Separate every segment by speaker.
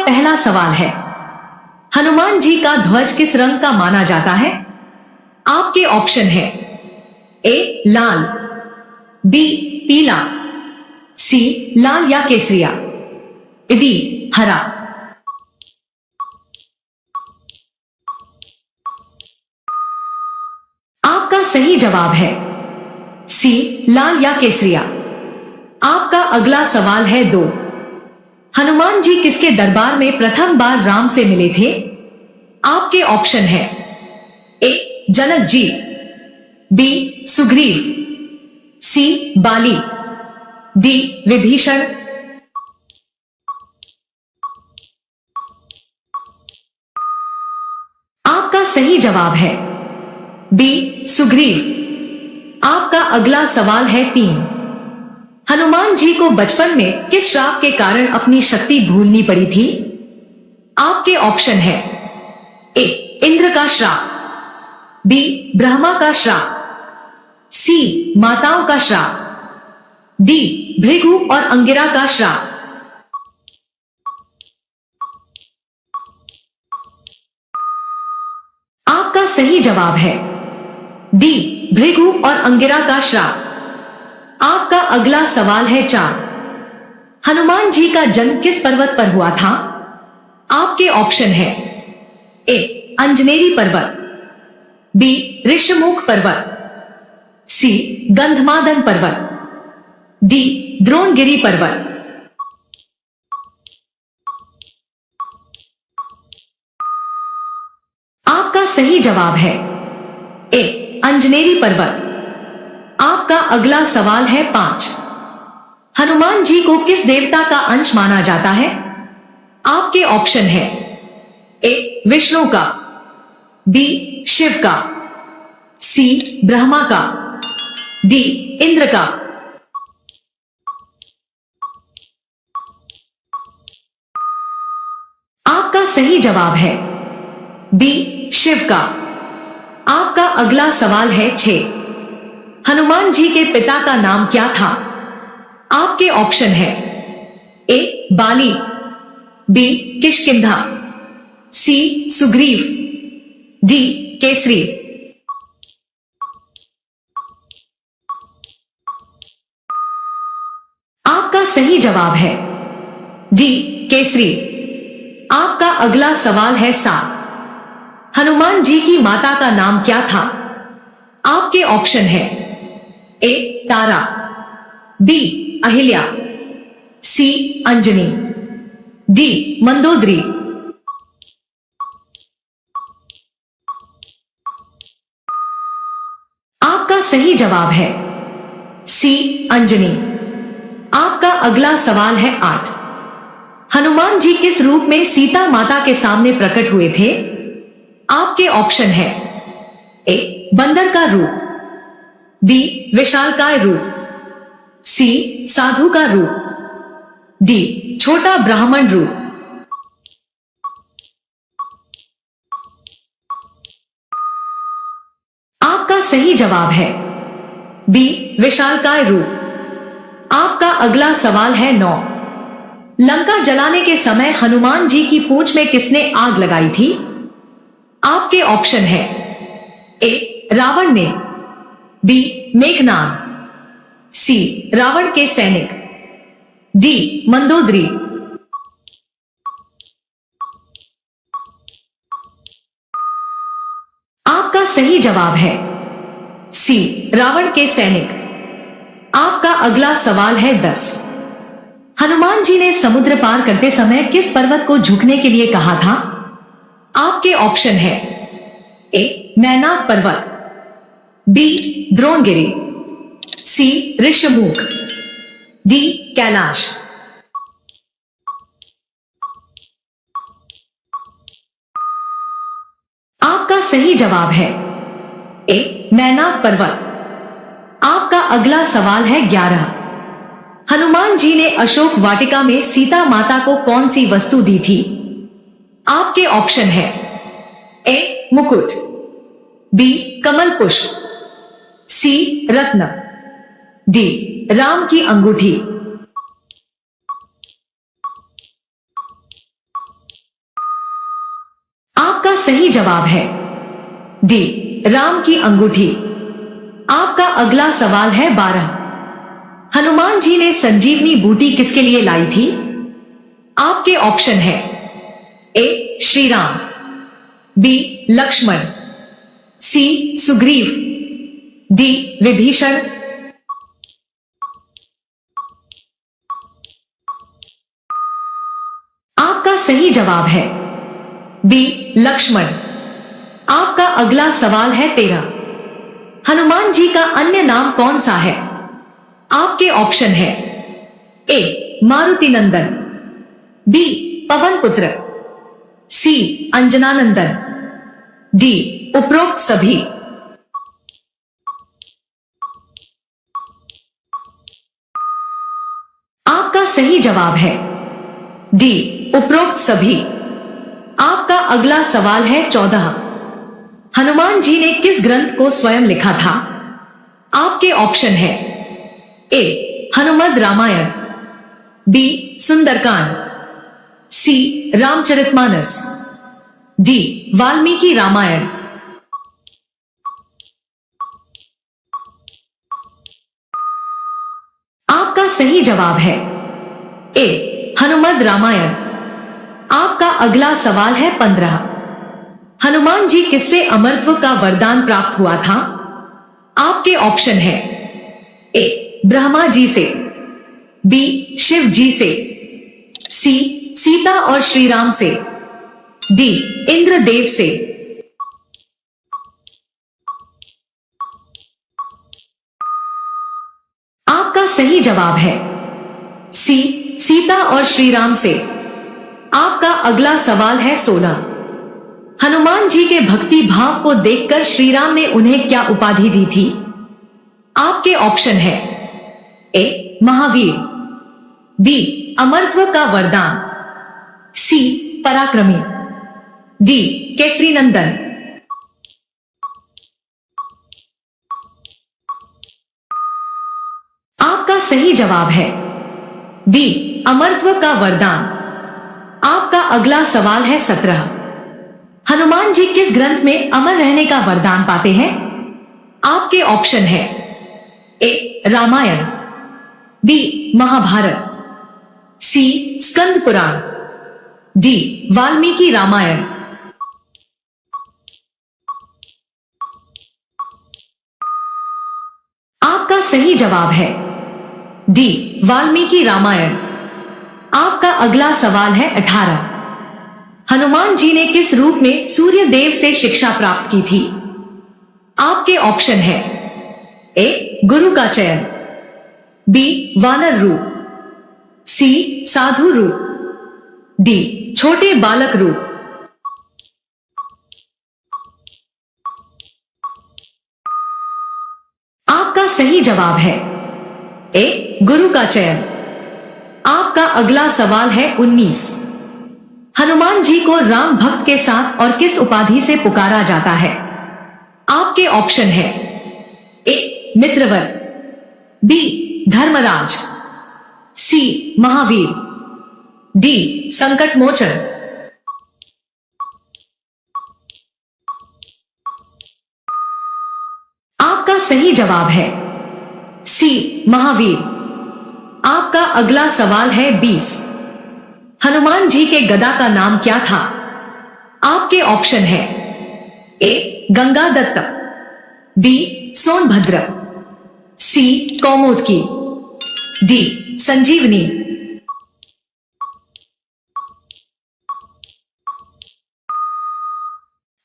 Speaker 1: पहला सवाल है, हनुमान जी का ध्वज किस रंग का माना जाता है? आपके ऑप्शन है ए लाल, बी पीला, सी लाल या केसरिया, डी हरा। आपका सही जवाब है सी लाल या केसरिया। आपका अगला सवाल है 2। हनुमान जी किसके दरबार में प्रथम बार राम से मिले थे? आपके ऑप्शन है ए जनक जी, बी सुग्रीव, सी बाली, डी विभीषण। आपका सही जवाब है बी सुग्रीव। आपका अगला सवाल है 3। हनुमान जी को बचपन में किस श्राप के कारण अपनी शक्ति भूलनी पड़ी थी? आपके ऑप्शन है ए इंद्र का श्राप, बी ब्रह्मा का श्राप, सी माताओं का श्राप, डी भृगु और अंगिरा का श्राप। आपका सही जवाब है डी भृगु और अंगिरा का श्राप। आपका अगला सवाल है 4। हनुमान जी का जन्म किस पर्वत पर हुआ था? आपके ऑप्शन है ए अंजनेरी पर्वत, बी ऋषमुख पर्वत, सी गंधमादन पर्वत, डी द्रोणगिरी पर्वत। आपका सही जवाब है ए अंजनेरी पर्वत। आपका अगला सवाल है 5। हनुमान जी को किस देवता का अंश माना जाता है? आपके ऑप्शन है ए विष्णु का, बी शिव का, सी ब्रह्मा का, डी इंद्र का। आपका सही जवाब है बी शिव का। आपका अगला सवाल है 6। हनुमान जी के पिता का नाम क्या था? आपके ऑप्शन है ए बाली, बी किष्किंधा, सी सुग्रीव, डी केसरी। आपका सही जवाब है डी केसरी। आपका अगला सवाल है 7। हनुमान जी की माता का नाम क्या था? आपके ऑप्शन है ए तारा, बी अहिल्या, सी अंजनी, डी मंदोदरी। आपका सही जवाब है सी अंजनी। आपका अगला सवाल है 8। हनुमान जी किस रूप में सीता माता के सामने प्रकट हुए थे? आपके ऑप्शन है ए बंदर का रूप, बी विशालकाय रूप, सी साधु का रूप, डी छोटा ब्राह्मण रूप। आपका सही जवाब है बी विशालकाय रूप। आपका अगला सवाल है 9। लंका जलाने के समय हनुमान जी की पूंछ में किसने आग लगाई थी? आपके ऑप्शन है ए रावण ने, बी मेघनाद, सी रावण के सैनिक, डी मंदोदरी। आपका सही जवाब है सी रावण के सैनिक। आपका अगला सवाल है 10। हनुमान जी ने समुद्र पार करते समय किस पर्वत को झुकने के लिए कहा था? आपके ऑप्शन है ए मैनाक पर्वत, बी द्रोणगिरी, सी ऋषमुख, डी कैलाश। आपका सही जवाब है ए मैनाक पर्वत। आपका अगला सवाल है 11। हनुमान जी ने अशोक वाटिका में सीता माता को कौन सी वस्तु दी थी? आपके ऑप्शन है ए मुकुट, बी कमल पुष्प, सी रत्न, डी राम की अंगूठी। सही जवाब है डी, राम की अंगूठी। आपका अगला सवाल है 12। हनुमान जी ने संजीवनी बूटी किसके लिए लाई थी? आपके ऑप्शन है ए, श्री राम, बी, लक्ष्मण, सी, सुग्रीव, डी, विभीषण। आपका सही जवाब है बी, लक्ष्मण। आपका अगला सवाल है 13। हनुमान जी का अन्य नाम कौन सा है? आपके ऑप्शन है ए, मारुति नंदन, बी, पवन पुत्र, सी, अंजनानंदन, डी, उपरोक्त सभी। आपका सही जवाब है डी, उपरोक्त सभी। आपका अगला सवाल है 14। हनुमान जी ने किस ग्रंथ को स्वयं लिखा था? आपके ऑप्शन है ए, हनुमद रामायण, बी, सुंदरकांड, सी, रामचरितमानस, डी, वाल्मीकि रामायण। आपका सही जवाब है ए, हनुमद रामायण। आपका अगला सवाल है 15। हनुमान जी किससे अमरत्व का वरदान प्राप्त हुआ था? आपके ऑप्शन है ए, ब्रह्मा जी से, बी, शिव जी से, सी, सीता और श्री राम से, डी, इंद्रदेव से। आपका सही जवाब है सी, सीता और श्री राम से। आपका अगला सवाल है 16। हनुमान जी के भक्ति भाव को देखकर श्री राम ने उन्हें क्या उपाधि दी थी? आपके ऑप्शन है ए, महावीर, बी, अमरत्व का वरदान, सी, पराक्रमी, डी, केसरी नंदन। आपका सही जवाब है बी, अमरत्व का वरदान। आपका अगला सवाल है 17। हनुमान जी किस ग्रंथ में अमर रहने का वरदान पाते हैं? आपके ऑप्शन है ए, रामायण, बी, महाभारत, सी, स्कंद पुराण, डी, वाल्मीकि रामायण। आपका सही जवाब है डी, वाल्मीकि रामायण। आपका अगला सवाल है 18। हनुमान जी ने किस रूप में सूर्य देव से शिक्षा प्राप्त की थी? आपके ऑप्शन है ए, गुरु का चयन, बी, वानर रूप, सी, साधु रूप, डी, छोटे बालक रूप। आपका सही जवाब है ए, गुरु का चयन। आपका अगला सवाल है 19। हनुमान जी को राम भक्त के साथ और किस उपाधि से पुकारा जाता है? आपके ऑप्शन है ए, मित्रवर, बी, धर्मराज, सी, महावीर, डी, संकट मोचन। आपका सही जवाब है सी, महावीर। आपका अगला सवाल है 20। हनुमान जी के गदा का नाम क्या था? आपके ऑप्शन है ए, गंगा दत्त, बी, सोनभद्र, सी, कौमुदकी, डी, संजीवनी।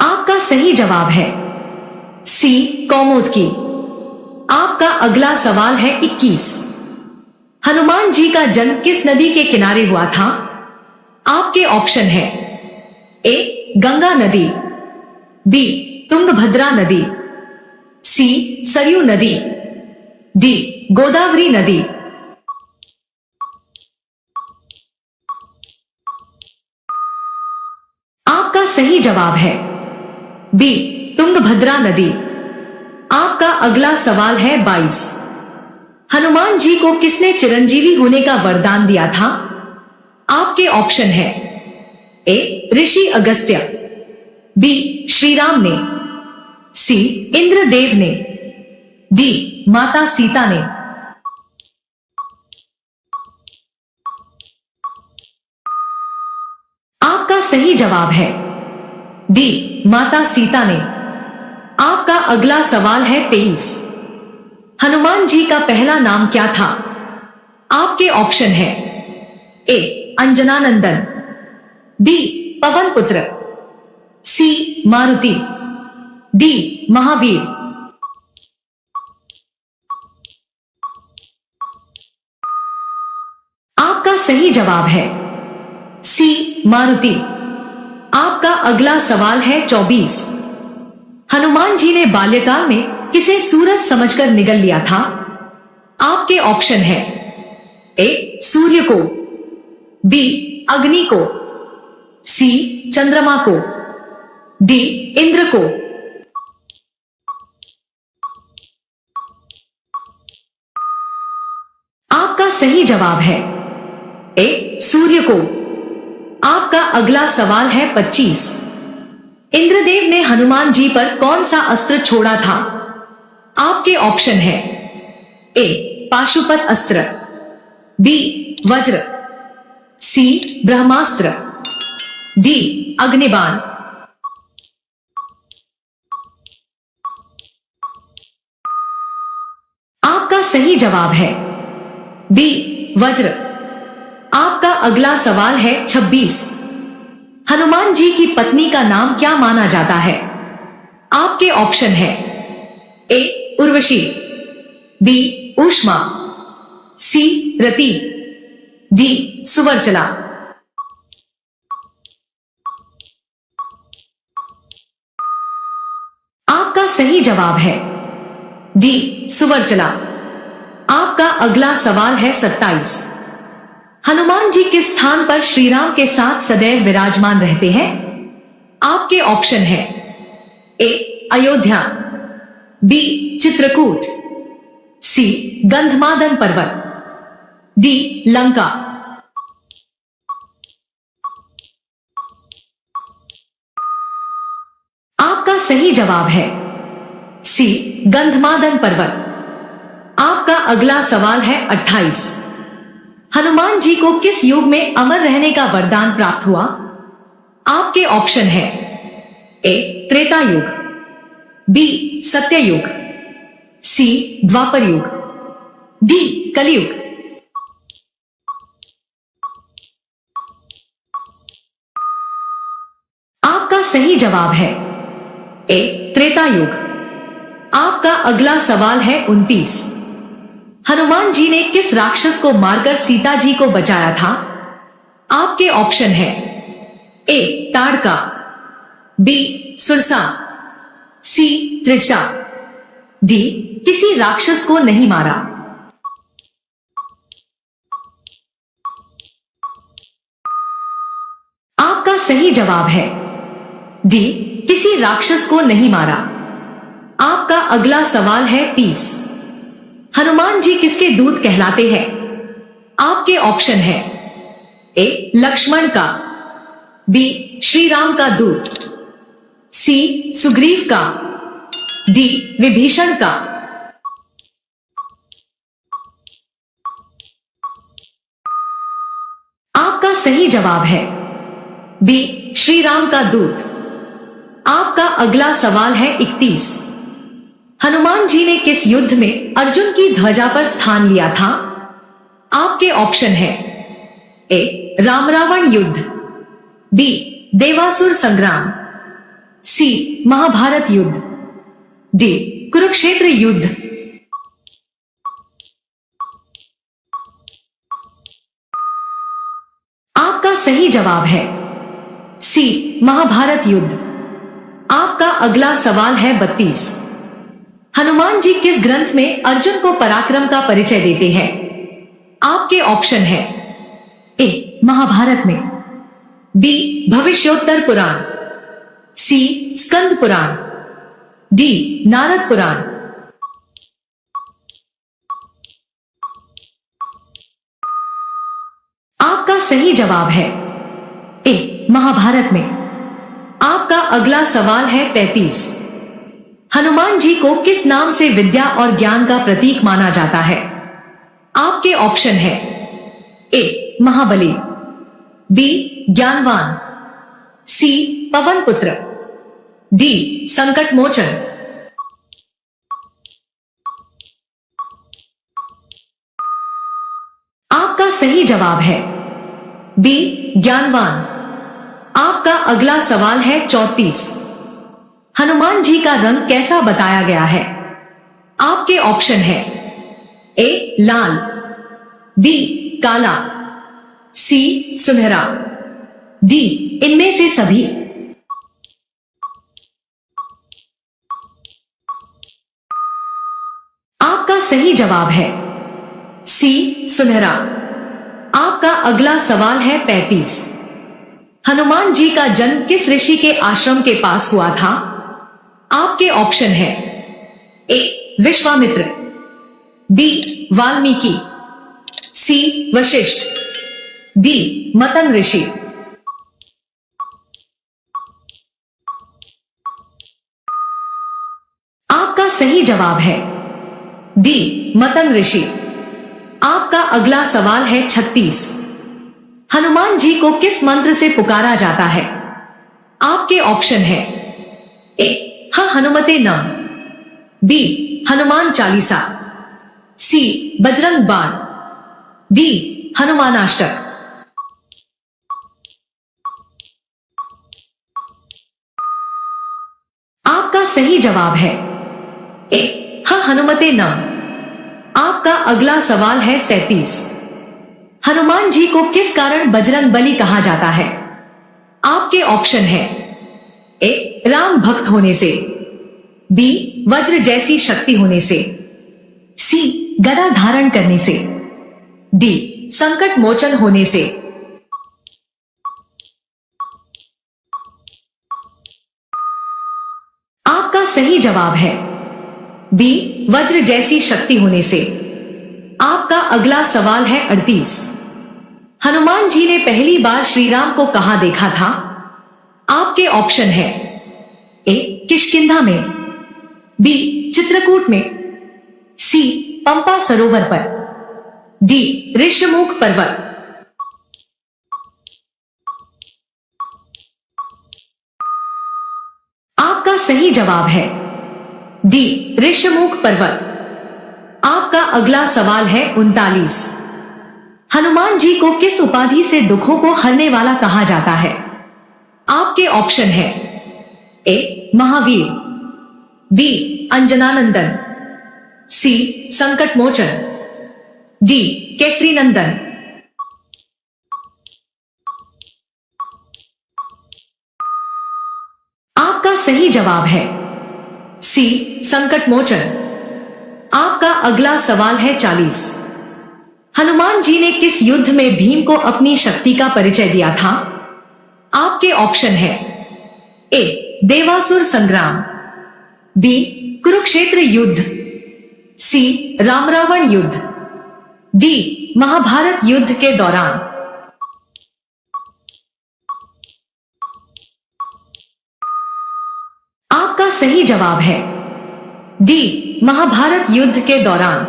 Speaker 1: आपका सही जवाब है सी, कौमुदकी। आपका अगला सवाल है 21। हनुमान जी का जन्म किस नदी के किनारे हुआ था? आपके ऑप्शन है ए, गंगा नदी, बी, तुंगभद्रा नदी, सी, सरयू नदी, डी, गोदावरी नदी। आपका सही जवाब है बी, तुंगभद्रा नदी। आपका अगला सवाल है 22। हनुमान जी को किसने चिरंजीवी होने का वरदान दिया था? आपके ऑप्शन है ए, ऋषि अगस्त्य, बी श्री राम ने, सी इंद्रदेव ने, डी माता सीता ने। आपका सही जवाब है डी माता सीता ने। आपका अगला सवाल है 23। हनुमान जी का पहला नाम क्या था? आपके ऑप्शन है ए अंजनानंदन, बी पवन पुत्र, सी मारुति, डी महावीर। आपका सही जवाब है सी मारुति। आपका अगला सवाल है 24। हनुमान जी ने बाल्यकाल में किसे सूरज समझकर निगल लिया था? आपके ऑप्शन है ए सूर्य को, बी अग्नि को, सी चंद्रमा को, डी इंद्र को। आपका सही जवाब है ए सूर्य को। आपका अगला सवाल है 25। इंद्रदेव ने हनुमान जी पर कौन सा अस्त्र छोड़ा था? आपके ऑप्शन है ए पाशुपत अस्त्र, बी वज्र, सी ब्रह्मास्त्र, डी अग्निबाण। आपका सही जवाब है बी वज्र। आपका अगला सवाल है 26। हनुमान जी की पत्नी का नाम क्या माना जाता है? आपके ऑप्शन है ए उर्वशी, बी ऊष्मा, सी रति, डी सुवर्चला। आपका सही जवाब है डी सुवर्चला। आपका अगला सवाल है 27। हनुमान जी किस स्थान पर श्री राम के साथ सदैव विराजमान रहते हैं? आपके ऑप्शन है ए अयोध्या, बी चित्रकूट, सी गंधमादन पर्वत, डी लंका। आपका सही जवाब है सी गंधमादन पर्वत। आपका अगला सवाल है 28। हनुमान जी को किस युग में अमर रहने का वरदान प्राप्त हुआ? आपके ऑप्शन है ए त्रेता युग, बी सत्य युग, सी द्वापर युग, डी कलयुग। आपका सही जवाब है ए त्रेता युग। आपका अगला सवाल है 29। हनुमान जी ने किस राक्षस को मारकर सीता जी को बचाया था? आपके ऑप्शन है ए ताड़का, बी सुरसा, सी त्रिजटा, डी किसी राक्षस को नहीं मारा। आपका सही जवाब है डी किसी राक्षस को नहीं मारा। आपका अगला सवाल है 30। हनुमान जी किसके दूत कहलाते हैं? आपके ऑप्शन है ए लक्ष्मण का, बी श्री राम का दूत, सी सुग्रीव का, डी विभीषण का। आपका सही जवाब है बी श्री राम का दूत। आपका अगला सवाल है 31। हनुमान जी ने किस युद्ध में अर्जुन की ध्वजा पर स्थान लिया था? आपके ऑप्शन है ए राम रावण युद्ध, बी देवासुर संग्राम, सी महाभारत युद्ध, डी कुरुक्षेत्र युद्ध। आपका सही जवाब है सी महाभारत युद्ध। आपका अगला सवाल है 32। हनुमान जी किस ग्रंथ में अर्जुन को पराक्रम का परिचय देते हैं? आपके ऑप्शन है ए महाभारत में, बी भविष्योत्तर पुराण, सी स्कंद पुराण, डी नारद पुराण। आपका सही जवाब है ए महाभारत में। आपका अगला सवाल है 33। हनुमान जी को किस नाम से विद्या और ज्ञान का प्रतीक माना जाता है? आपके ऑप्शन है ए महाबली, बी ज्ञानवान, सी पवन पुत्र, डी संकट मोचन। आपका सही जवाब है बी ज्ञानवान। आपका अगला सवाल है 34। हनुमान जी का रंग कैसा बताया गया है? आपके ऑप्शन है ए लाल, बी काला, सी सुनहरा, डी इनमें से सभी। आपका सही जवाब है सी सुनहरा। आपका अगला सवाल है 35। हनुमान जी का जन्म किस ऋषि के आश्रम के पास हुआ था? आपके ऑप्शन है ए विश्वामित्र, बी वाल्मीकि, सी वशिष्ठ, डी मतंग ऋषि। आपका सही जवाब है डी मतंग ऋषि। आपका अगला सवाल है 36। हनुमान जी को किस मंत्र से पुकारा जाता है? आपके ऑप्शन है ए हनुमते नम, बी हनुमान चालीसा, सी बजरंग बाण, डी हनुमानाष्टक। आपका सही जवाब है ए हनुमते नम। आपका अगला सवाल है 37। हनुमान जी को किस कारण बजरंग बली कहा जाता है? आपके ऑप्शन है ए राम भक्त होने से, बी वज्र जैसी शक्ति होने से, सी गदा धारण करने से, डी संकट मोचन होने से। आपका सही जवाब है बी वज्र जैसी शक्ति होने से। आपका अगला सवाल है 38। हनुमान जी ने पहली बार श्री राम को कहां देखा था? आपके ऑप्शन है ए किष्किंधा में, बी चित्रकूट में, सी पंपा सरोवर पर, डी ऋषमुख पर्वत। आपका सही जवाब है डी ऋषमुख पर्वत। आपका अगला सवाल है 39। हनुमान जी को किस उपाधि से दुखों को हरने वाला कहा जाता है? आपके ऑप्शन है ए महावीर, बी अंजनानंदन, सी संकट मोचन, डी केसरी नंदन। आपका सही जवाब है सी संकट मोचन। आपका अगला सवाल है 40। हनुमान जी ने किस युद्ध में भीम को अपनी शक्ति का परिचय दिया था? आपके ऑप्शन है ए देवासुर संग्राम, बी कुरुक्षेत्र युद्ध, सी राम रावण युद्ध, डी महाभारत युद्ध के दौरान। आपका सही जवाब है डी महाभारत युद्ध के दौरान।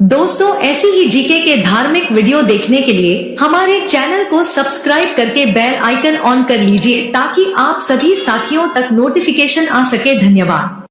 Speaker 1: दोस्तों, ऐसी ही जीके के धार्मिक वीडियो देखने के लिए हमारे चैनल को सब्सक्राइब करके बेल आइकन ऑन कर लीजिए ताकि आप सभी साथियों तक नोटिफिकेशन आ सके। धन्यवाद।